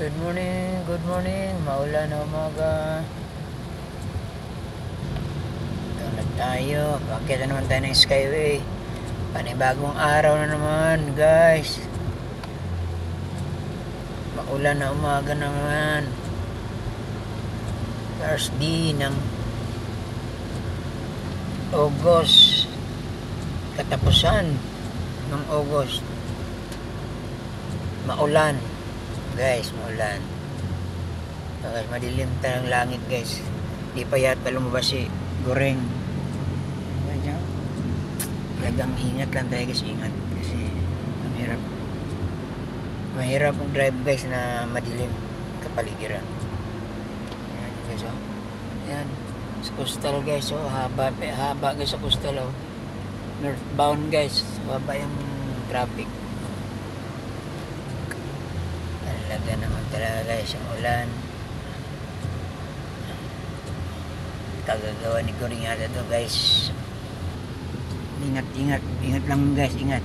Good morning, maulan na umaga. Ito na tayo, pakita naman tayo ng Skyway. Panibagong araw na naman guys. Maulan na umaga naman. First day ng August, katapusan ng August. Maulan guys, maulan. Guys, madilim tayo ng langit guys. Di pa yata lumabas si Goreng. Talagang ingat lang tayo guys, ingat. Kasi mahirap ang drive guys na madilim kapaligiran. Ayan guys, oh. Ayan, sa coastal guys, oh. Haba guys sa coastal, oh. Northbound guys, haba yung traffic. Talaga naman talaga guys ang ulan. Kagagawa ni Goreng yata to guys. Ingat lang guys, ingat.